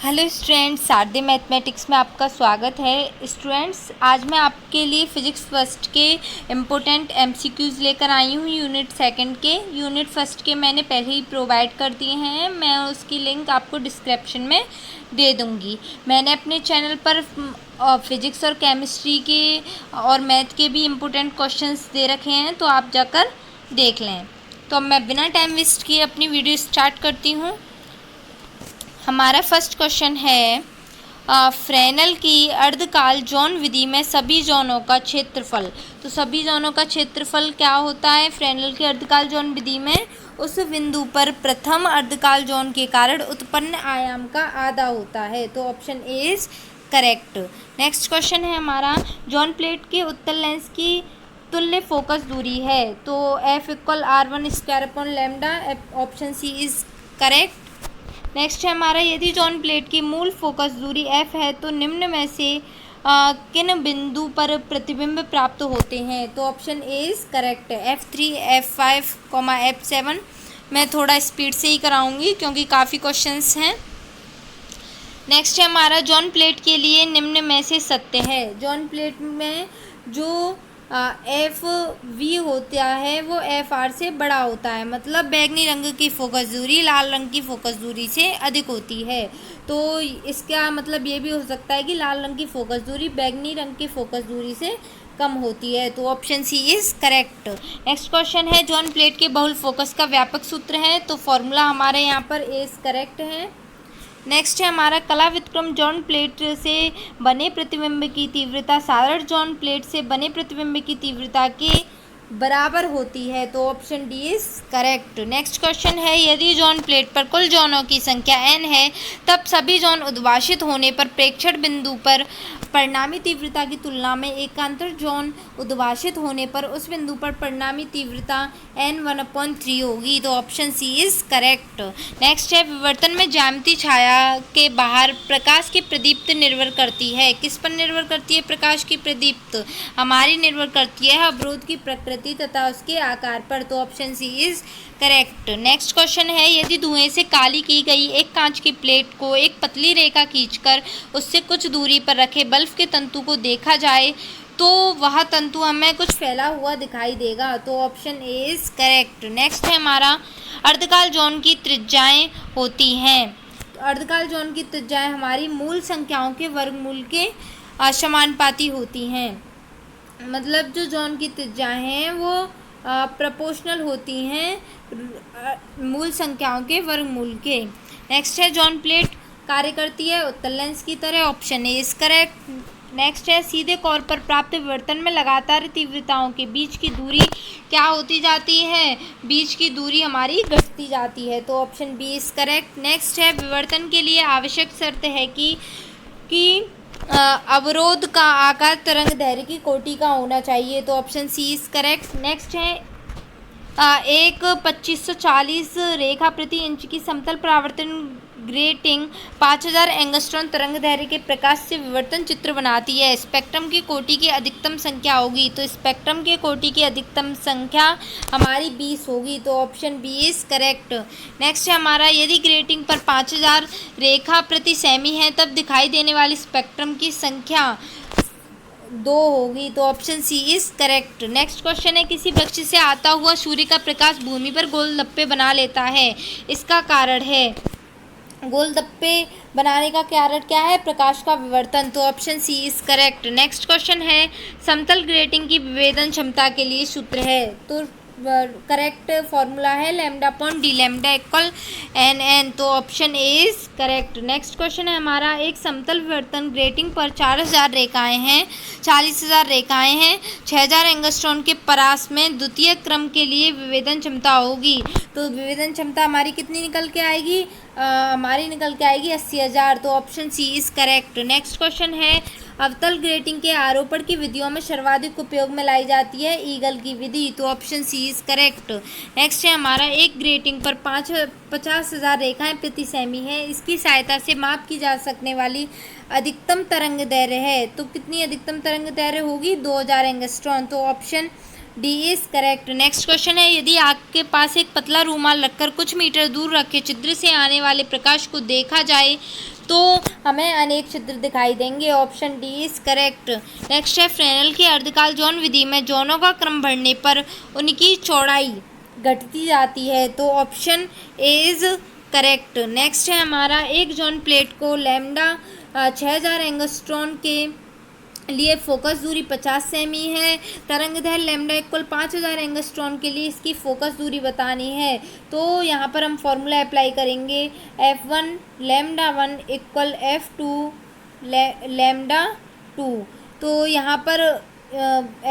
Hello students, शारदे mathematics में आपका स्वागत है। स्टूडेंट्स, आज मैं आपके लिए फिजिक्स फर्स्ट के इम्पोर्टेंट एमसीक्यूज़ लेकर आई हूँ। यूनिट सेकंड के, यूनिट फर्स्ट के मैंने पहले ही प्रोवाइड कर दिए हैं। मैं उसकी लिंक आपको डिस्क्रिप्शन में दे दूँगी। मैंने अपने चैनल पर फिजिक्स और केमिस्ट्री के और मैथ के भी इम्पोर्टेंट क्वेश्चंस दे रखे हैं, तो आप जाकर देख लें। तो अब मैं बिना टाइम वेस्ट किए अपनी वीडियो स्टार्ट करती हूँ। हमारा फर्स्ट क्वेश्चन है, फ्रेनेल की अर्धकाल जॉन विधि में सभी जॉनों का क्षेत्रफल। तो सभी जॉनों का क्षेत्रफल क्या होता है फ्रेनेल की अर्धकाल जॉन विधि में? उस बिंदु पर प्रथम अर्धकाल जॉन के कारण उत्पन्न आयाम का आधा होता है। तो option A is correct. Next question है हमारा, जॉन प्लेट के उत्तल लेंस की तुल्य फोकस दूरी है। तो F = r1² option C is correct. Next है हमारा, यदि जॉन प्लेट की मूल फोकस दूरी f है तो निम्न में से किन बिंदु पर प्रतिबिंब प्राप्त होते हैं? तो option A is correct. F3, F5, F7। मैं थोड़ा स्पीड से ही कराऊंगी क्योंकि काफ़ी क्वेश्चंस हैं। नेक्स्ट है हमारा, जॉन प्लेट के लिए निम्न में से सत्य है। जॉन प्लेट में जो एफ वी होता है वो एफ आर से बड़ा होता है, मतलब बैगनी रंग की फोकस दूरी लाल रंग की फोकस दूरी से अधिक होती है। तो इसका मतलब ये भी हो सकता है कि लाल रंग की फोकस दूरी बैगनी रंग की फोकस दूरी से कम होती है। तो option C is correct. Next question है, जॉन प्लेट के बहुल फोकस का व्यापक सूत्र है। तो फॉर्मूला हमारे यहाँ पर ए इज करेक्ट है। नेक्स्ट है हमारा, कला विक्रम जॉन प्लेट से बने प्रतिबिंब की तीव्रता साधारण जॉन प्लेट से बने प्रतिबिंब की तीव्रता के बराबर होती है। तो option D is correct. Next question है, यदि जॉन प्लेट पर कुल जॉनों की संख्या n है तब सभी जॉन उद्भाषित होने पर प्रेक्षण बिंदु पर परिणामी तीव्रता की तुलना में एकांतर जॉन उद्भाषित होने पर उस बिंदु पर परिणामी तीव्रता n1/3 होगी। तो option C is correct. Next है, विवर्तन में ज्यामितीय छाया के बाहर प्रकाश की प्रदीप्त निर्भर करती है। किस पर निर्भर करती है प्रकाश की प्रदीप्त? हमारी निर्भर करती है अवरोध की प्रकृति तथा उसके आकार पर। तो option C is correct. Next question है, यदि धुएं से काली की गई एक कांच की प्लेट को एक पतली रेखा खींचकर उससे कुछ दूरी पर रखे बल्ब के तंतु को देखा जाए तो वह तंतु हमें कुछ फैला हुआ दिखाई देगा। तो option A is correct. Next है हमारा, अर्धकाल जॉन की त्रिज्याएं होती हैं। तो अर्धकाल जॉन की त्रिज्याएं हमारी मूल संख्याओं के वर्गमूल के समानुपाती होती हैं, मतलब जो जॉन की त्रिज्याएं हैं वो प्रोपोर्शनल होती हैं मूल संख्याओं के वर्गमूल के। नेक्स्ट है, जॉन प्लेट कार्य करती है उत्तल लेंस की तरह। Option A is correct. Next है, सीधे कोर पर प्राप्त विवर्तन में लगातार तीव्रताओं के बीच की दूरी क्या होती जाती है? बीच की दूरी हमारी घटती जाती है। तो option B is correct. Next है, विवर्तन के लिए आवश्यक शर्त है कि अवरोध का आकार तरंग दैर्घ्य की कोटि का होना चाहिए। तो option C is correct. Next है, एक 2540 रेखा प्रति इंच की समतल परावर्तन ग्रेटिंग 5000 एंगस्ट्रॉन तरंग दैर्घ्य के प्रकाश से विवर्तन चित्र बनाती है। स्पेक्ट्रम की कोटि की अधिकतम संख्या होगी। तो स्पेक्ट्रम के कोटि की अधिकतम संख्या हमारी 20 होगी। तो option B is correct. Next है हमारा, यदि ग्रेटिंग पर 5000 रेखा प्रति सेमी है तब दिखाई देने वाली स्पेक्ट्रम की संख्या 2 होगी। तो option C is correct. Next question है, किसी वृक्ष से आता हुआ सूर्य का प्रकाश भूमि पर गोलदप्पे बना लेता है, इसका कारण है? गोलदप्पे बनाने का कारण क्या है? प्रकाश का विवर्तन। तो option C is correct. Next question है, समतल ग्रेटिंग की विभेदन क्षमता के लिए सूत्र है। तो करेक्ट फॉर्मूला है λ/d = nn। तो option A is correct. Next question है हमारा, एक समतल विवर्तन ग्रेटिंग पर 4000 रेखाएं हैं 6000 एंगस्ट्रॉन के परास में द्वितीय क्रम के लिए विभेदन क्षमता होगी। तो विभेदन क्षमता हमारी कितनी निकल के आएगी? हमारी निकल के आएगी 80,000। तो option C is correct. Next question है, अवतल ग्रेटिंग के आरोपण की विधियों में सर्वाधिक उपयोग में लाई जाती है ईगल की विधि। तो option C is correct. Next है हमारा, एक ग्रेटिंग पर 50,000 रेखाएं प्रति सेमी है, इसकी सहायता से माप की जा सकने वाली अधिकतम तरंग दैर्घ्य है। तो कितनी अधिकतम तरंग दैर्घ्य होगी? 2000 एंगस्ट्रॉन। तो option D is correct. Next question है, यदि आपके पास एक पतला रूमाल रखकर कुछ मीटर दूर रखे छिद्र से आने वाले प्रकाश को देखा जाए तो हमें अनेक छिद्र दिखाई देंगे। Option D is correct. Next है फ्रेनेल की अर्धकाल ज़ोन विधि में ज़ोनों का क्रम बढ़ने पर उनकी चौड़ाई घटती जाती है, तो option A is correct. Next है हमारा एक ज़ोन प्लेट को लैम्डा 6000 एंगस्ट्रॉन के लिए फोकस दूरी 50 सेमी है। तरंगदैर्घ्य लैम्डा इक्वल 5000 एंगस्ट्रॉन के लिए इसकी फोकस दूरी बतानी है। तो यहाँ पर हम फॉर्मूला अप्लाई करेंगे, F1 lambda 1 equal F2 lambda 2। तो यहाँ पर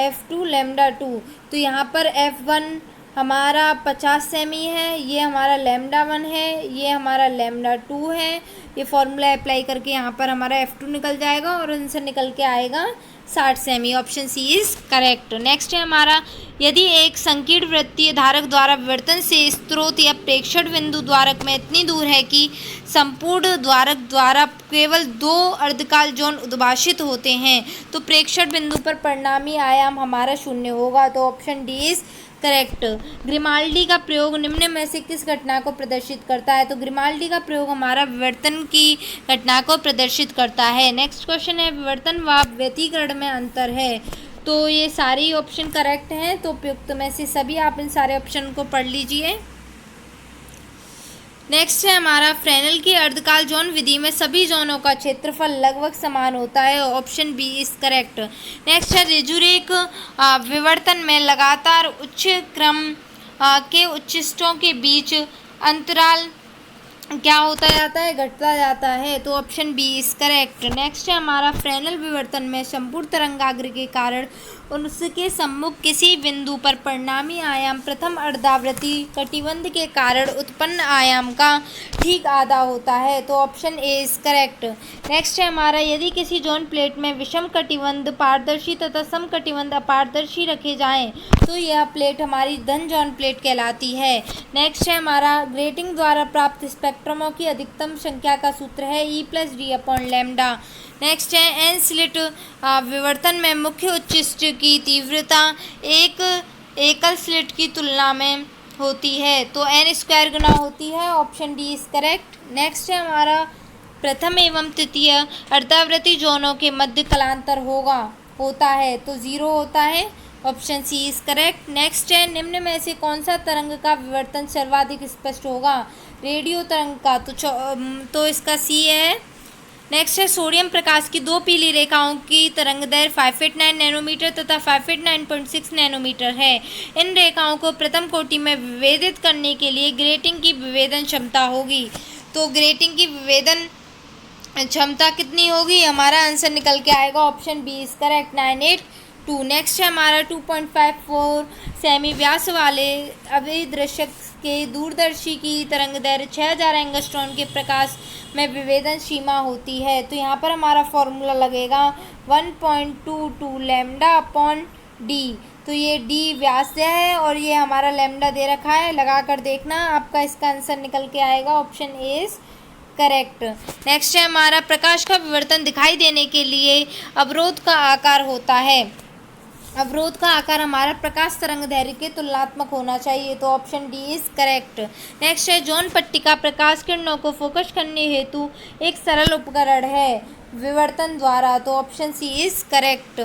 F2 लैम्डा 2, तो यहाँ पर F1 हमारा 50 सेमी है, ये हमारा लैम्डा 1 है, ये हमारा लैम्डा 2 है। ये फॉर्मूला अप्लाई करके यहाँ पर हमारा F2 निकल जाएगा और आंसर निकल के आएगा 60 सेमी। Option C is correct. Next है हमारा, यदि एक संकीर्ण वृत्तीय धारक द्वारा विवर्तन से स्रोत या प्रेक्षण बिंदु द्वारक में इतनी दूर है कि संपूर्ण द्वारक द्वारा केवल 2 अर्धकाल ज़ोन उद्भाषित होते हैं, तो प्रेक्षण बिंदु पर परिणामी आयाम हमारा 0 होगा। तो option D is correct. Grimaldi का प्रयोग निम्न में से किस घटना को प्रदर्शित करता है? तो ग्रिमाल्डी का प्रयोग हमारा विवर्तन की घटना को प्रदर्शित करता है। नेक्स्ट क्वेश्चन है, विवर्तन व व्यतिकरण में अंतर है। तो ये सारी ऑप्शन करेक्ट हैं, तो उपयुक्त में से सभी आप इन सारे ऑप्शन को पढ़ लीजिए। नेक्स्ट है हमारा, फ्रेनेल की अर्धकाल ज़ोन विधि में सभी ज़ोनों का क्षेत्रफल लगभग समान होता है। Option B is correct. Next है, रेजुरेक विवर्तन में लगातार उच्च क्रम के उच्चिष्टों के बीच अंतराल क्या होता जाता है? घटता जाता है। तो option B is correct. Next है हमारा, फ्रेनेल विवर्तन में संपूर्ण तरंगाग्र के कारण उसके सम्मुख किसी बिंदु पर परिणामी आयाम प्रथम अर्धावृत्ति कटिबंध के कारण उत्पन्न आयाम का ठीक आधा होता है। तो option A is correct. Next है हमारा, यदि किसी ज़ोन प्लेट में विषम कटिबंध पारदर्शी तथा सम कटिबंध अपारदर्शी रखे जाएं, तो यह प्लेट हमारी धन ज़ोन प्लेट कहलाती है। नेक्स्ट है हमारा, ग्रेटिंग द्वारा प्राप्त स्पेक्ट्रमों की अधिकतम संख्या का सूत्र है E+D/λ। नेक्स्ट है, एन स्लिट विवर्तन में मुख्य उच्चिष्ट की तीव्रता एक एकल स्लिट की तुलना में होती है, तो n² गुना होती है। Option D is correct. Next है हमारा, प्रथम एवं तृतीय अर्धावृत्ति ज़ोनों के मध्य कलांतर होता है, तो 0 होता है। Option C is correct. Next है, निम्न में से कौन सा तरंग का विवर्तन सर्वाधिक स्पष्ट होगा? रेडियो तरंग का, तो इसका सी है। नेक्स्ट है, सोडियम प्रकाश की 2 पीली रेखाओं की तरंगदैर्घ्य 589 नैनोमीटर तथा 589.6 नैनोमीटर है। इन रेखाओं को प्रथम कोटि में विभेदित करने के लिए ग्रेटिंग की विभेदन क्षमता होगी। तो ग्रेटिंग की विभेदन क्षमता कितनी होगी? हमारा आंसर निकल के आएगा option B is correct, 982। Next है हमारा, 2.54 सेमी व्यास वाले अभिदृश्यक के दूरदर्शी की तरंगदैर्घ्य 6000 एंगस्ट्रॉन के प्रकाश में विभेदन सीमा होती है। तो यहाँ पर हमारा फॉर्मूला लगेगा 1.22 λ/d। तो ये d व्यास है और ये हमारा लैम्डा दे रखा है, लगा कर देखना, आपका इसका आंसर निकल के आएगा। Option A is correct. Next है हमारा, प्रकाश का विवर्तन दिखाई देने के लिए अवरोध का आकार होता है। अवरोध का आकार हमारा प्रकाश तरंगदैर्घ्य के तुलनात्मक होना चाहिए। तो option D is correct. Next है, ज़ोन पट्टिका प्रकाश किरणों को फोकस करने हेतु एक सरल उपकरण है विवर्तन द्वारा। तो option C is correct.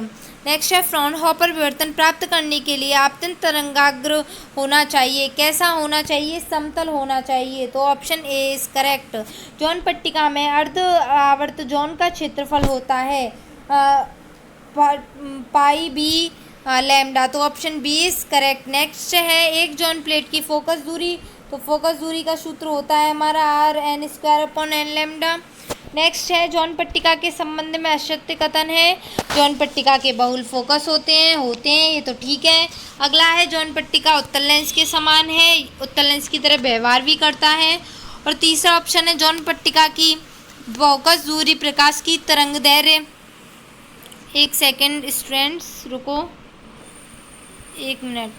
Next है, फ्राउनहोफर विवर्तन प्राप्त करने के लिए आपतन तरंगाग्र होना चाहिए। कैसा होना चाहिए? समतल होना चाहिए। तो option A is correct. Zone पट्टिका में अर्ध आवर्त ज़ोन का क्षेत्रफल होता है पाई बी लैम्डा। तो option B is correct. Next है, एक ज़ोन प्लेट की फोकस दूरी, तो फोकस दूरी का सूत्र होता है हमारा r(n²/n)λ। नेक्स्ट है, ज़ोन पट्टिका के संबंध में असत्य कथन है। ज़ोन पट्टिका के बहुल फोकस होते हैं, ये तो ठीक है। अगला है, ज़ोन पट्टिका उत्तल लेंस के समान है, उत्तल लेंस की तरह व्यवहार भी करता है। और तीसरा ऑप्शन है, ज़ोन पट्टिका की फोकस दूरी प्रकाश की तरंगदैर्घ्य, एक सेकेंड स्टूडेंट्स रुको, 1 मिनट।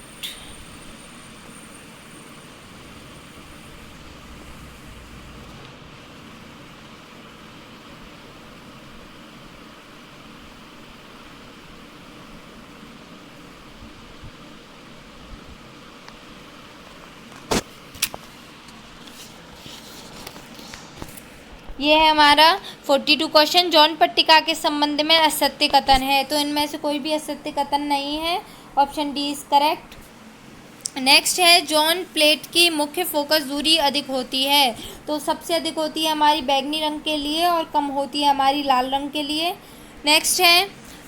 ये है हमारा 42 क्वेश्चन। जॉन पट्टिका के संबंध में असत्य कथन है, तो इनमें से कोई भी असत्य कथन नहीं है। Option D is correct. Next है, जॉन प्लेट की मुख्य फोकस दूरी अधिक होती है, तो सबसे अधिक होती है हमारी बैंगनी रंग के लिए और कम होती है हमारी लाल रंग के लिए। नेक्स्ट है,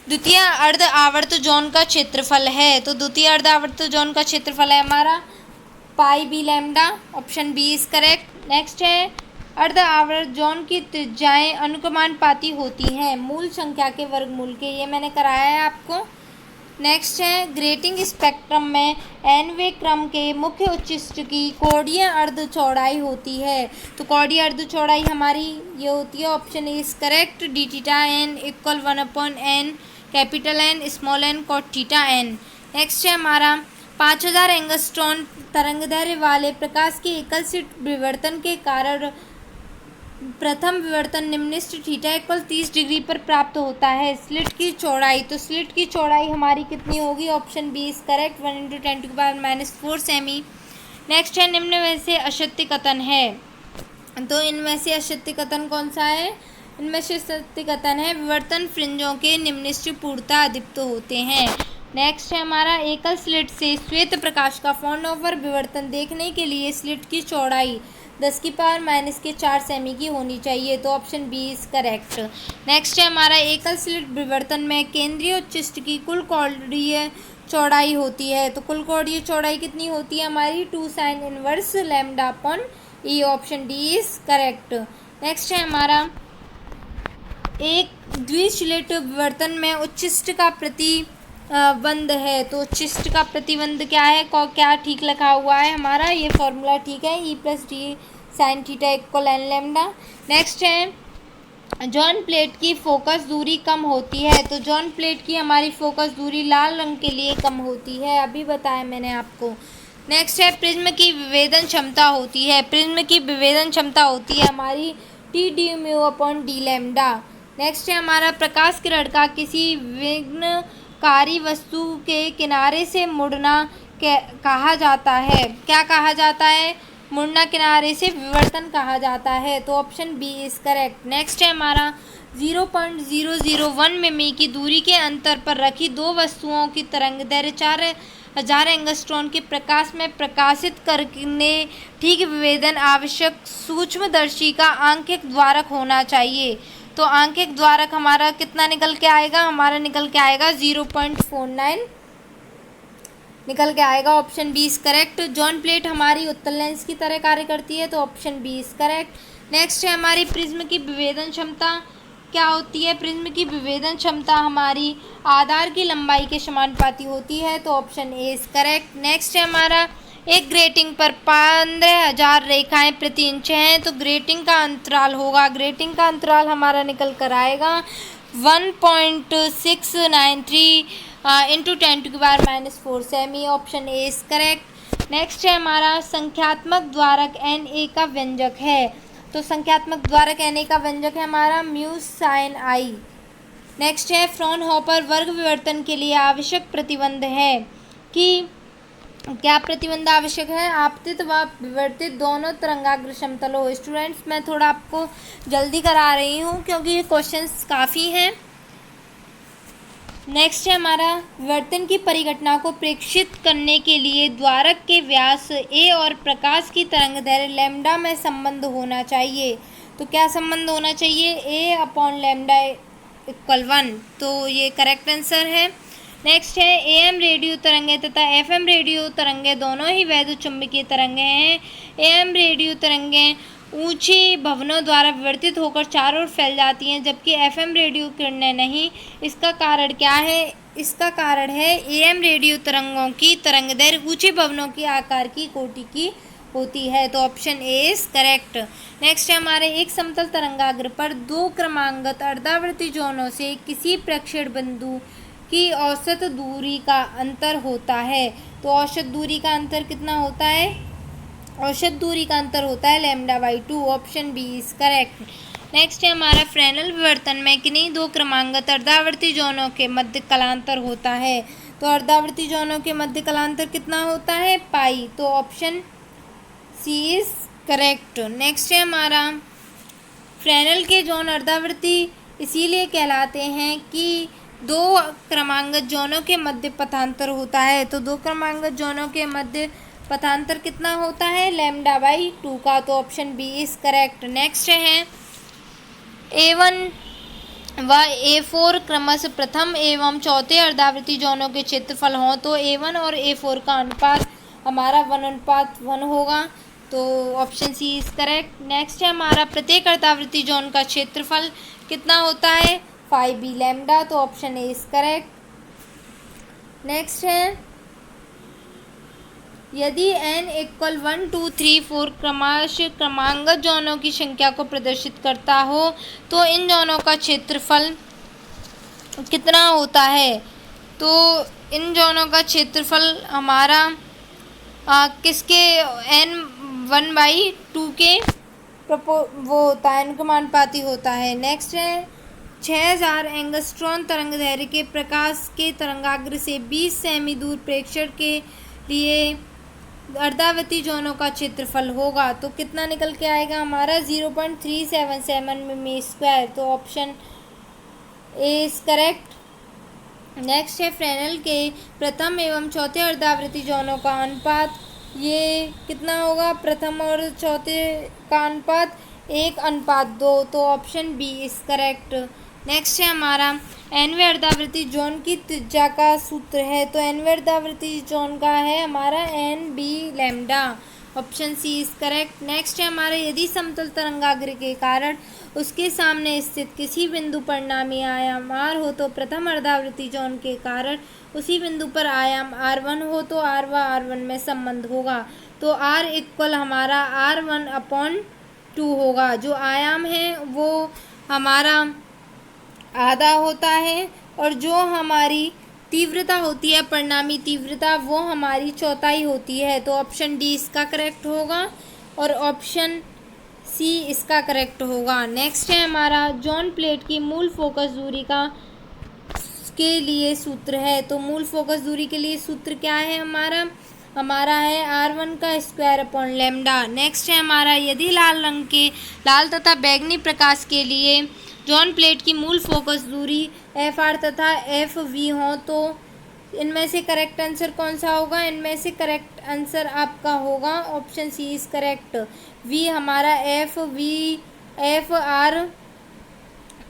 द्वितीय अर्ध आवर्त जॉन का क्षेत्रफल है, तो द्वितीय अर्ध आवर्त जॉन का क्षेत्रफल है हमारा pi B lambda. Option B is correct. Next है, अर्ध आवर्त जॉन की त्रिज्याएं अनुक्रमानुपाती होती हैं मूल संख्या के वर्गमूल के, ये मैंने कराया है आपको। नेक्स्ट है, ग्रेटिंग स्पेक्ट्रम में nवें क्रम के मुख्य उच्चिष्ट की कोणीय अर्ध चौड़ाई होती है, तो कोणीय अर्ध चौड़ाई हमारी ये होती है। Option A is correct. D theta n equal 1/n capital N small n cot theta n। Next है हमारा 5000 एंगस्ट्रॉन तरंगदैर्घ्य वाले प्रकाश के एकल स्लिट विवर्तन के कारण प्रथम विवर्तन निम्नलिखित थीटा इक्वल 30 डिग्री पर प्राप्त होता है। स्लिट की चौड़ाई, तो स्लिट की चौड़ाई हमारी कितनी होगी? ऑप्शन बी इज करेक्ट, 1 × 10⁻⁴ सेमी। नेक्स्ट है, निम्न में से असत्य कथन है, तो इनमें से असत्य कथन कौन सा है? इनमें से असत्य कथन है विवर्तन फ्रिंजों के निम्नलिखित पूर्णतः अदीप्त होते हैं। नेक्स्ट है हमारा, एकल स्लिट से श्वेत प्रकाश का फॉर्न ओवर विवर्तन देखने के लिए स्लिट की चौड़ाई 10⁻⁻4 सेमी की होनी चाहिए, तो option B is correct. Next है हमारा, एकल स्लिट विवर्तन में केंद्रीय उच्चिष्ट की कुल कोणीय चौड़ाई होती है, तो कुल कोणीय चौड़ाई कितनी होती है हमारी? 2 sin inverse λ/e। Option D is correct. Next है हमारा, एक द्विस्लिट विवर्तन में उच्चिष्ट का प्रतिबंध है, तो उच्चिष्ट का प्रतिबंध क्या है? क्या ठीक लिखा हुआ है हमारा? ये फॉर्मूला ठीक है, E+D sin theta equal n lambda. Next है, जॉन प्लेट की फोकस दूरी कम होती है, तो जॉन प्लेट की हमारी फोकस दूरी लाल रंग के लिए कम होती है, अभी बताया मैंने आपको। नेक्स्ट है, प्रिज्म की विभेदन क्षमता होती है, प्रिज्म की विभेदन क्षमता होती है हमारी T/d लैम्डा। नेक्स्ट है हमारा, प्रकाश किरण का किसी विघ्नकारी वस्तु के किनारे से मुड़ना कहा जाता है, क्या कहा जाता है? मुड़ना किनारे से विवर्तन कहा जाता है, तो option B is correct. Next है हमारा, 0.001 मिमी की दूरी के अंतर पर रखी दो वस्तुओं की तरंगदैर्घ्य 4000 एंगस्ट्रॉन के प्रकाश में प्रकाशित करने ठीक विभेदन आवश्यक सूक्ष्मदर्शी का आंकिक द्वारक होना चाहिए, तो आंकिक द्वारक हमारा कितना निकल के आएगा? हमारा निकल के आएगा 0.49 निकल के आएगा। Option B is correct. Zone plate हमारी उत्तल लेंस की तरह कार्य करती है, तो option B is correct. Next है हमारी, प्रिज्म की विभेदन क्षमता क्या होती है? प्रिज्म की विभेदन क्षमता हमारी आधार की लंबाई के समानुपाती होती है, तो option A is correct. Next है हमारा, एक ग्रेटिंग पर 15,000 रेखाएं प्रति इंच हैं, तो ग्रेटिंग का अंतराल होगा, ग्रेटिंग का अंतराल हमारा निकल कर आएगा 1.693 × 10⁻⁴ semi. Option A is correct. Next है हमारा, संख्यात्मक द्वारक Na का व्यंजक है, तो संख्यात्मक द्वारक Na का व्यंजक है हमारा म्यू साइन आई। नेक्स्ट है, फ्रॉनहोफर वर्ग विवर्तन के लिए आवश्यक प्रतिबंध है कि क्या प्रतिबंध आवश्यक है? आपतित व विवर्तित दोनों तरंगाग्र समतल हो। स्टूडेंट्स, मैं थोड़ा आपको जल्दी करा रही हूँ क्योंकि ये क्वेश्चंस काफ़ी हैं। नेक्स्ट है हमारा, विवर्तन की परिघटना को प्रेक्षित करने के लिए द्वारक के व्यास a और प्रकाश की तरंगदैर्घ्य लैम्डा में संबंध होना चाहिए, तो क्या संबंध होना चाहिए? a/λ = 1, तो ये करेक्ट आंसर है। नेक्स्ट है, AM रेडियो तरंगें तथा FM रेडियो तरंगें दोनों ही वैद्युत चुंबकीय तरंगें हैं। AM रेडियो तरंगें ऊंची भवनों द्वारा विवर्तित होकर चारों ओर फैल जाती हैं, जबकि FM रेडियो किरणें नहीं। इसका कारण क्या है? इसका कारण है AM रेडियो तरंगों की तरंगदैर्घ्य ऊंचे भवनों के आकार की कोटि की होती है, तो option A is correct. Next है हमारे, एक समतल तरंगाग्र पर दो क्रमांगत अर्धावर्ती जोनों से किसी प्रेक्षण बिंदु की औसत दूरी का अंतर होता है, तो औसत दूरी का अंतर कितना होता है? औसत दूरी का अंतर होता है λ/2। Option B is correct. Next है हमारा, फ्रेनेल विवर्तन में किन्हीं दो क्रमांगत अर्धावर्ती जोनों के मध्य कलांतर होता है, तो अर्धावर्ती जोनों के मध्य कलांतर कितना होता है? पाई, तो option C is correct. Next है हमारा, फ्रेनेल के जॉन अर्धावर्ती इसीलिए कहलाते हैं कि दो क्रमांगत जॉनों के मध्य पथांतर होता है। तो दो क्रमांगत जॉनों के मध्य पथांतर कितना होता है? λ/2 का। तो option B is correct. Next है A1 व A4 क्रमशः प्रथम एवं चौथे अर्धावृत्ति जॉनों के क्षेत्रफल हों तो A1 और A4 का अनुपात हमारा 1:1 होगा। तो option C is correct. Next है हमारा प्रत्येक अर्धावृत्ति जॉन का क्षेत्रफल कितना होता है? 5b lambda. तो option A is correct. Next है यदि n इक्वल 1 2 3 4 क्रमांगत जॉनों की संख्या को प्रदर्शित करता हो तो इन जॉनों का क्षेत्रफल कितना होता है? तो इन जॉनों का क्षेत्रफल हमारा किसके n 1/2 के वो होता है, अनुपाती होता है। नेक्स्ट है 6000 एंगस्ट्रॉन तरंग दैर्घ्य के प्रकाश के तरंगाग्र से 20 सेमी दूर प्रेक्षण के लिए अर्धावृत्ति जॉनों का क्षेत्रफल होगा। तो कितना निकल के आएगा हमारा? 0.377 मिमी स्क्वायर। तो option A is correct. Next है फ्रेनेल के प्रथम एवं चौथे अर्धावृत्ति जॉनों का अनुपात, ये कितना होगा? प्रथम और चौथे का अनुपात 1:2। तो option B is correct. Next है हमारा nवें अर्धावृत्ति जॉन की त्रिज्या का सूत्र है। तो nवें अर्धावृत्ति जॉन का है हमारा nb lambda. Option C is correct. Next है हमारा यदि समतल तरंगाग्र के कारण उसके सामने स्थित किसी बिंदु पर नामी आयाम r हो तो प्रथम अर्धावृत्ति जॉन के कारण उसी बिंदु पर आयाम r1 हो तो r व r1 में संबंध होगा। तो r इक्वल हमारा r1/2 होगा। जो आयाम है वो हमारा आधा होता है और जो हमारी तीव्रता होती है, परिणामी तीव्रता, वो हमारी चौथाई होती है। तो ऑप्शन डी इसका करेक्ट होगा और ऑप्शन सी इसका करेक्ट होगा। नेक्स्ट है हमारा जॉन प्लेट की मूल फोकस दूरी के लिए सूत्र है। तो मूल फोकस दूरी के लिए सूत्र क्या है हमारा है r1 का स्क्वायर/λ। नेक्स्ट है हमारा यदि लाल तथा बैंगनी प्रकाश के लिए जॉन प्लेट की मूल फोकस दूरी fr तथा fv हो तो इनमें से करेक्ट आंसर कौन सा होगा? इनमें से करेक्ट आंसर आपका होगा option C is correct. v हमारा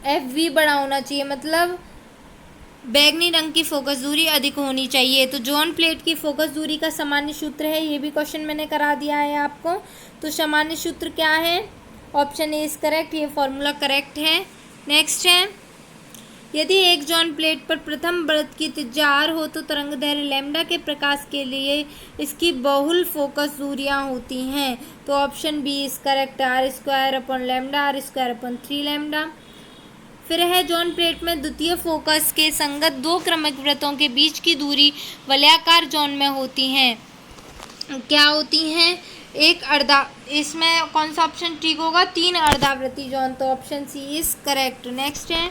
fv बड़ा होना चाहिए, मतलब बैंगनी रंग की फोकस दूरी अधिक होनी चाहिए। तो जॉन प्लेट की फोकस दूरी का सामान्य सूत्र है, ये भी क्वेश्चन मैंने करा दिया है आपको। तो सामान्य सूत्र क्या है? ऑप्शन ए इज करेक्ट, ये फॉर्मूला करेक्ट है। नेक्स्ट है यदि एक जॉन प्लेट पर प्रथम वृत्त की त्रिज्या r हो तो तरंगदैर्घ्य लैम्डा के प्रकाश के लिए इसकी बहुल फोकस दूरियां होती हैं। तो option B is correct, r² r²/3λ। फिर है जॉन प्लेट में द्वितीय फोकस के संगत दो क्रमिक वृत्तों के बीच की दूरी वलयाकार जॉन में होती हैं। क्या होती हैं? इसमें कौन सा ऑप्शन ठीक होगा? 3 अर्धावृत्ति जॉन। तो option C is correct. Next है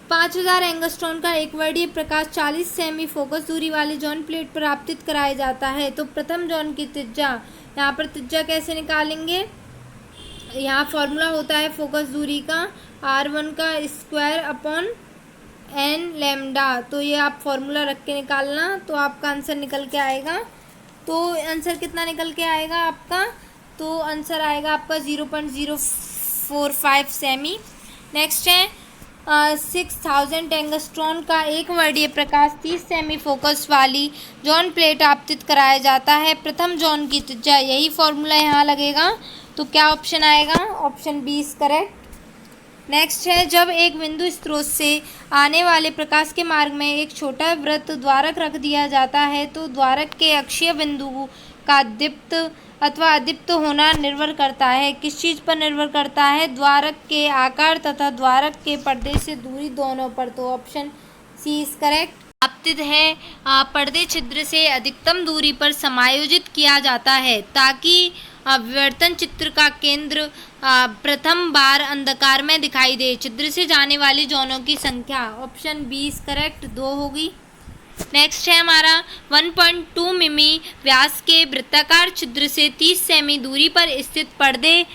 5000 एंगस्ट्रॉन का एक वर्णीय प्रकाश 40 सेमी फोकस दूरी वाले जॉन प्लेट पर आपतित कराया जाता है। तो प्रथम जॉन की त्रिज्या, यहाँ पर त्रिज्या कैसे निकालेंगे? यहाँ फॉर्मूला होता है फोकस दूरी का r1 का स्क्वायर/n λ। तो ये आप फॉर्मूला रख के निकालना तो आपका आंसर निकल के आएगा। तो आंसर कितना निकल के आएगा आपका? तो आंसर आएगा आपका 0.045 सेमी। नेक्स्ट है 6000 एंगस्ट्रॉन का एक वर्णीय प्रकाश 30 सेमी फोकस वाली जॉन प्लेट आपतित कराया जाता है। प्रथम जॉन की त्रिज्या, यही फॉर्मूला यहाँ लगेगा। तो क्या ऑप्शन आएगा? Option B is correct. Next है जब एक बिंदु स्रोत से आने वाले प्रकाश के मार्ग में एक छोटा वृत्त द्वारक रख दिया जाता है तो द्वारक के अक्षीय बिंदु का दीप्त अथवा अदीप्त होना निर्भर करता है। किस चीज़ पर निर्भर करता है? द्वारक के आकार तथा द्वारक के पर्दे से दूरी दोनों पर। तो ऑप्शन सी इज करेक्ट। आपतित है पर्दे छिद्र से अधिकतम दूरी पर समायोजित किया जाता है ताकि विवर्तन चित्र का केंद्र प्रथम बार अंधकार में दिखाई दे। छिद्र से जाने वाली जॉनों की संख्या, ऑप्शन बी इज करेक्ट, 2 होगी। नेक्स्ट है हमारा 1.2 मिमी व्यास के वृत्ताकार छिद्र से 30 सेमी दूरी पर स्थित पर्दे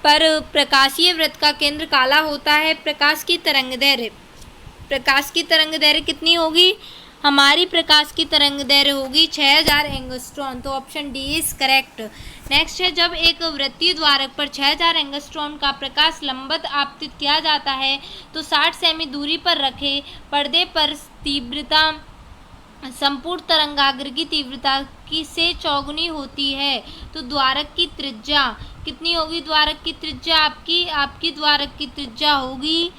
पर प्रकाशीय वृत्त का केंद्र काला होता है। प्रकाश की तरंग दैर्घ्य कितनी होगी? हमारी प्रकाश की तरंग दैर्घ्य होगी 6000 एंगस्ट्रॉन। तो option D is correct. Next है, जब एक वृत्तीय द्वारक पर 6000 एंगस्ट्रॉन का प्रकाश लंबवत आपतित किया जाता है तो 60 सेमी दूरी पर रखे पर्दे पर तीव्रता संपूर्ण तरंगाग्र की तीव्रता की से चौगुनी होती है। तो द्वारक की त्रिज्या कितनी होगी? द्वारक की त्रिज्या आपकी द्वारक की त्रिज्या होगी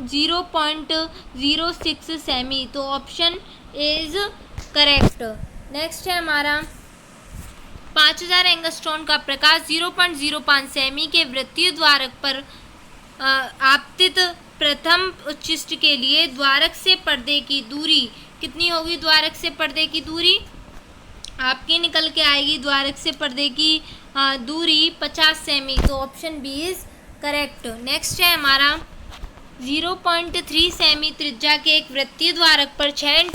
0.06 सेमी। तो ऑप्शन इज करेक्ट। नेक्स्ट है हमारा 5000 एंगस्ट्रॉन का प्रकाश 0.05 सेमी के वृत्तीय द्वारक पर आपतित प्रथम उच्चिष्ट के लिए द्वारक से पर्दे की दूरी कितनी होगी? द्वारक से पर्दे की दूरी आपकी निकल के आएगी द्वारक से पर्दे की दूरी 50 सेमी। तो option B is correct. Next है हमारा 0.3 सेमी त्रिज्या के एक वृत्तीय द्वारक पर 6 ×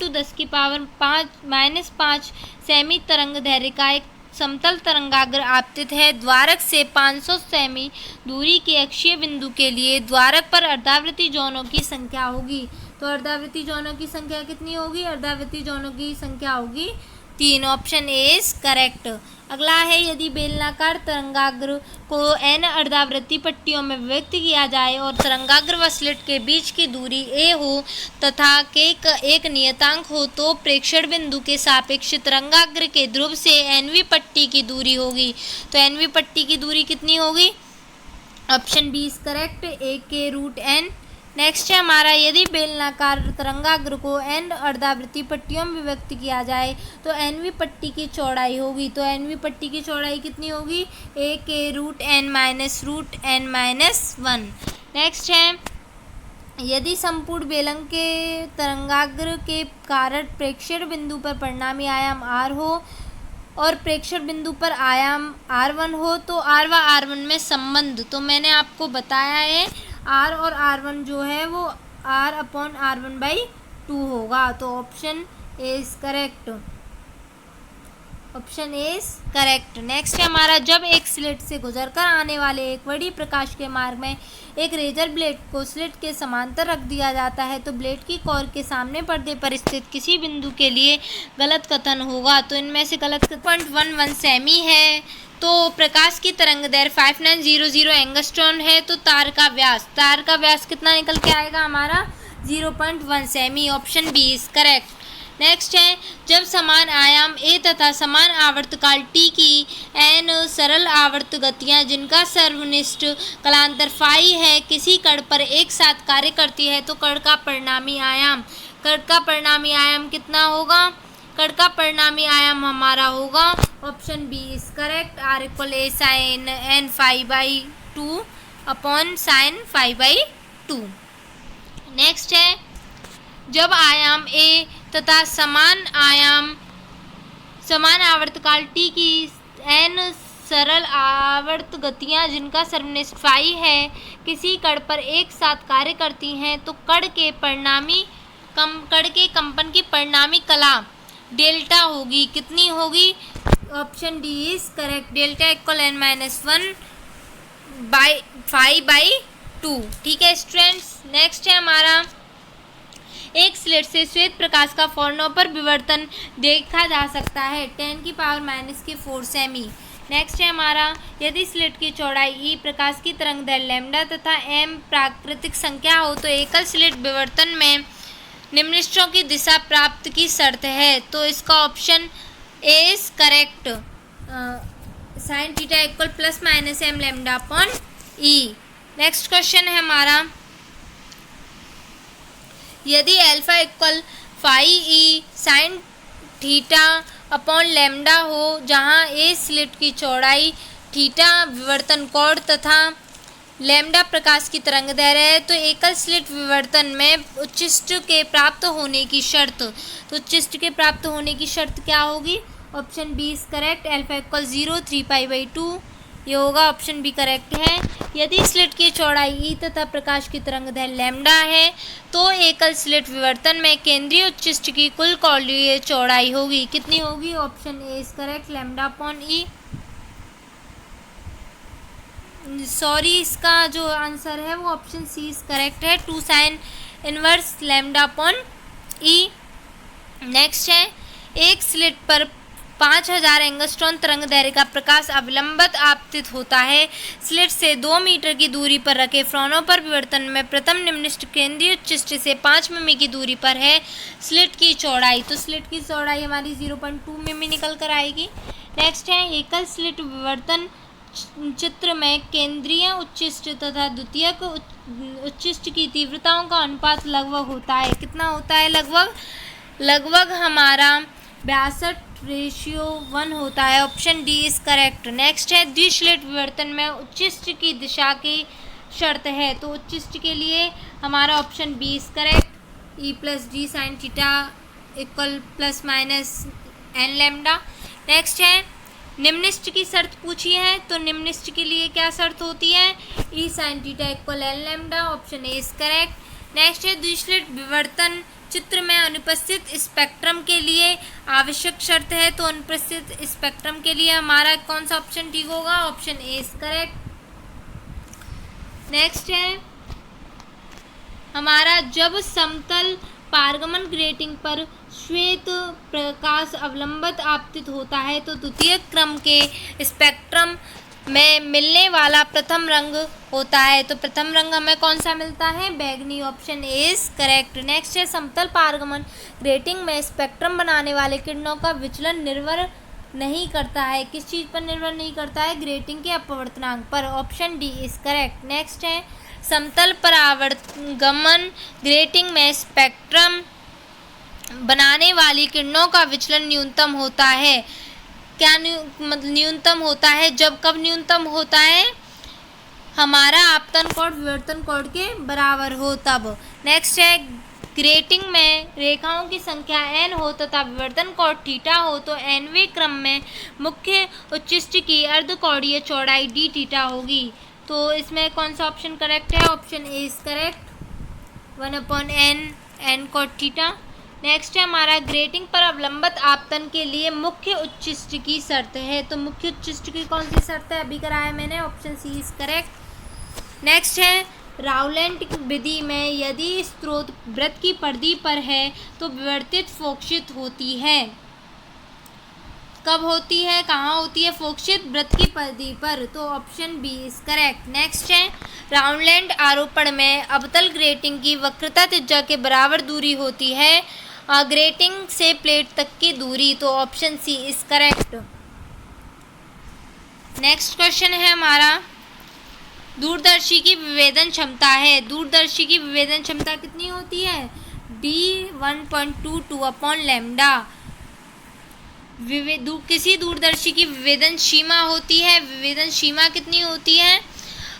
10⁻⁵ सेमी तरंग दैर्घ्य का एक समतल तरंगाग्र आपतित है। द्वारक से 500 सेमी दूरी के अक्षीय बिंदु के लिए द्वारक पर अर्धावृत्तीय ज़ोनों की संख्या होगी। तो अर्धावृत्तीय ज़ोनों की संख्या कितनी होगी? अर्धावृत्तीय ज़ोनों की संख्या होगी 3। Option A is correct. अगला है, यदि बेलनाकार तरंगाग्र को n अर्धावृत्तीय पट्टियों में विभक्त किया जाए और तरंगाग्र व स्लिट के बीच की दूरी a हो तथा k का एक नियतांक हो तो प्रेक्षण बिंदु के सापेक्ष तरंगाग्र के ध्रुव से nवीं पट्टी की दूरी होगी। तो nवीं पट्टी की दूरी कितनी होगी? Option B is correct, a/√n। Next है हमारा, यदि बेलनाकार तरंगाग्र को n अर्धावृत्तीय पट्टियों में विभक्त किया जाए तो nवीं पट्टी की चौड़ाई होगी। तो nवीं पट्टी की चौड़ाई कितनी होगी? a/√n-1। नेक्स्ट है, यदि संपूर्ण बेलन के तरंगाग्र के कारण प्रेक्षण बिंदु पर परिणामी आयाम r हो और प्रेक्षण बिंदु पर आयाम r1 हो तो r व r1 में संबंध तो मैंने आपको बताया है r और r1 जो है वो r/r1/2 होगा। तो option A is correct. Option A is correct. Next है हमारा, जब एक स्लिट से गुजरकर आने वाले एक बड़ी प्रकाश के मार्ग में एक रेजर ब्लेड को स्लिट के समांतर रख दिया जाता है तो ब्लेड की कोर के सामने पर्दे पर स्थित किसी बिंदु के लिए गलत कथन होगा। तो इनमें से गलत 0.11 सेमी है। तो प्रकाश की तरंग दैर्घ्य 5900 एंगस्ट्रॉन है। तो तार का व्यास कितना निकल के आएगा हमारा? 0.1 सेमी। Option B is correct. Next है, जब समान आयाम a तथा समान आवर्तकाल t की n सरल आवर्त गतियां जिनका सर्वनिष्ठ कलांतर फाई है किसी कण पर एक साथ कार्य करती है तो कण का परिणामी आयाम कितना होगा? कण का परिणामी आयाम हमारा होगा option B is correct, r=a sin n φ/2/sin φ/2। Next है, जब आयाम a तथा समान आवर्तकाल t की n सरल आवर्त गतियां जिनका सर्वनिष्ठ फाई है किसी कण पर एक साथ कार्य करती हैं तो कण के कंपन की परिणामी कला डेल्टा होगी। कितनी होगी? ऑप्शन डी इज करेक्ट, डेल्टा=n-1/φ/2। ठीक है स्टूडेंट्स। नेक्स्ट है हमारा, एक स्लिट से श्वेत प्रकाश का फ़ॉर्नोपर विवर्तन देखा जा सकता है 10⁻⁻⁴ सेमी। नेक्स्ट है हमारा, यदि स्लिट की चौड़ाई e प्रकाश की तरंगदैर्घ्य लैम्डा तथा m प्राकृतिक संख्या हो तो एकल स्लिट विवर्तन में निम्नलिखितों की दिशा प्राप्त की शर्त है। तो इसका option A is correct, sin θ = ±m λ/e। Next question है हमारा, यदि अल्फा = φe sin θ/λ हो जहाँ a स्लिट की चौड़ाई थीटा विवर्तन कोण तथा लैम्डा प्रकाश की तरंगदैर्घ्य है तो एकल स्लिट विवर्तन में उच्चिष्ट के प्राप्त होने की शर्त। तो उच्चिष्ट के प्राप्त होने की शर्त क्या होगी? Option B is correct, alpha = 0 3π/2 ये होगा। ऑप्शन बी करेक्ट है। यदि स्लिट की चौड़ाई ई तथा प्रकाश की तरंगदैर्घ्य लैम्डा है तो एकल स्लिट विवर्तन में केंद्रीय उच्चिष्ट की कुल कोणीय चौड़ाई होगी। कितनी होगी? Option A is correct, λ/e। Sorry, इसका जो आंसर है वो ऑप्शन सी इज करेक्ट है, 2 साइन इनवर्स लैम्डा अपॉन ई। नेक्स्ट है, एक स्लिट पर 5000 एंगस्ट्रॉन तरंग दैर्घ्य का प्रकाश अविलंबित आपतित होता है। स्लिट से 2 मीटर की दूरी पर रखे फ्रोनों पर विवर्तन में प्रथम निम्नलिखित केंद्रीय उच्चिष्ट से 5 मिमी की दूरी पर है स्लिट की चौड़ाई। तो स्लिट की चौड़ाई हमारी 0.2 मिमी निकल कर आएगी। नेक्स्ट है, एकल स्लिट विवर्तन चित्र में केंद्रीय उच्चिष्ट तथा द्वितीयक उच्चिष्ट की तीव्रताओं का अनुपात लगभग होता है। कितना होता है? लगभग हमारा 62:1 होता है। Option D is correct. Next है, द्विस्लिट विवर्तन में उच्चिष्ट की दिशा की शर्त है। तो उच्चिष्ट के लिए हमारा option B is correct, e plus d sine theta equal plus minus n lambda. Next है, निम्नलिखित की शर्त पूछी है, तो निम्नलिखित के लिए क्या शर्त होती है? E sine theta equal n lambda. Option A is correct. Next है, द्विस्लिट विवर्तन चित्र में अनुपस्थित स्पेक्ट्रम के लिए आवश्यक शर्त है। तो अनुपस्थित स्पेक्ट्रम के लिए हमारा कौन सा ऑप्शन ठीक होगा? Option A is correct. Next है हमारा, जब समतल पारगमन ग्रेटिंग पर श्वेत प्रकाश अवलंबित आपतित होता है तो द्वितीय क्रम के स्पेक्ट्रम में मिलने वाला प्रथम रंग होता है। तो प्रथम रंग हमें कौन सा मिलता है? बैगनी। Option A is correct. Next है, समतल पारगमन ग्रेटिंग में स्पेक्ट्रम बनाने वाले किरणों का विचलन निर्भर नहीं करता है। किस चीज़ पर निर्भर नहीं करता है? ग्रेटिंग के अपवर्तनांक पर। Option D is correct. Next है, समतल परावर्तगमन ग्रेटिंग में स्पेक्ट्रम बनाने वाली किरणों का विचलन न्यूनतम होता है। क्या न्यूनतम होता है? जब कब न्यूनतम होता है? हमारा आपतन कोण विवर्तन कोण के बराबर हो तब। नेक्स्ट है, ग्रेटिंग में रेखाओं की संख्या n हो तथा विवर्तन कोण थीटा हो तो nवें क्रम में मुख्य उच्चिष्ट की अर्धकोणीय चौड़ाई d थीटा होगी। तो इसमें कौन सा ऑप्शन करेक्ट है? Option A is correct, 1/n n कोण थीटा। नेक्स्ट है हमारा, ग्रेटिंग पर अवलंबित आपतन के लिए मुख्य उच्चिष्ट की शर्त है। तो मुख्य उच्चिष्ट की कौन सी शर्त है? अभी कराया मैंने, option C is correct. Next है, राउलेंट विधि में यदि स्रोत वृत्त की परिधि पर है तो विवर्तित फोक्षित होती है। कब होती है? कहाँ होती है फोक्षित? वृत्त की परिधि पर। तो option B is correct. Next है, राउलेंट आरोपण में अवतल ग्रेटिंग की वक्रता त्रिज्या के बराबर दूरी होती है ग्रेटिंग से प्लेट तक की दूरी। तो option C is correct. Next question है हमारा, दूरदर्शी की विभेदन क्षमता है। दूरदर्शी की विभेदन क्षमता कितनी होती है? d 1.22 upon lambda. किसी दूरदर्शी की विभेदन सीमा होती है। विभेदन सीमा कितनी होती है?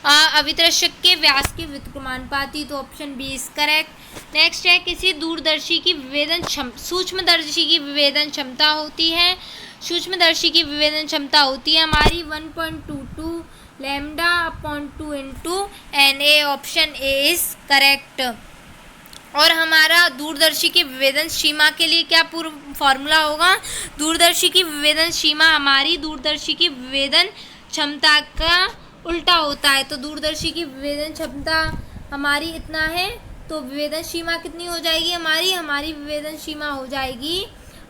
अभितर्शक के व्यास के व्युत्क्रमानुपाती। तो option B is correct. Next है, किसी दूरदर्शी की विभेदन सूक्ष्मदर्शी की विभेदन क्षमता होती है। सूक्ष्मदर्शी की विभेदन क्षमता होती है हमारी 1.22 lambda upon 2 into NA। Option A is correct. और हमारा दूरदर्शी की विभेदन सीमा के लिए क्या पूर्व फॉर्मूला होगा? दूरदर्शी की विभेदन सीमा हमारी दूरदर्शी की विभेदन क्षमता का उल्टा होता है। तो दूरदर्शी की विभेदन क्षमता हमारी इतना है, तो विभेदन सीमा कितनी हो जाएगी हमारी विभेदन सीमा हो जाएगी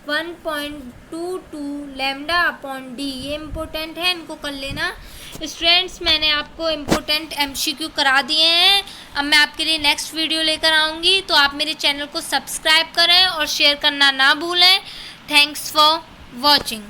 1.22 लैम्डा अपॉन डी। ये इम्पोर्टेंट है, इनको कर लेना। स्टूडेंट्स, मैंने आपको इम्पोर्टेंट MCQ करा दिए हैं। अब मैं आपके लिए नेक्स्ट वीडियो लेकर आऊँगी, तो आप मेरे चैनल को सब्सक्राइब करें और शेयर करना ना भूलें। Thanks for watching.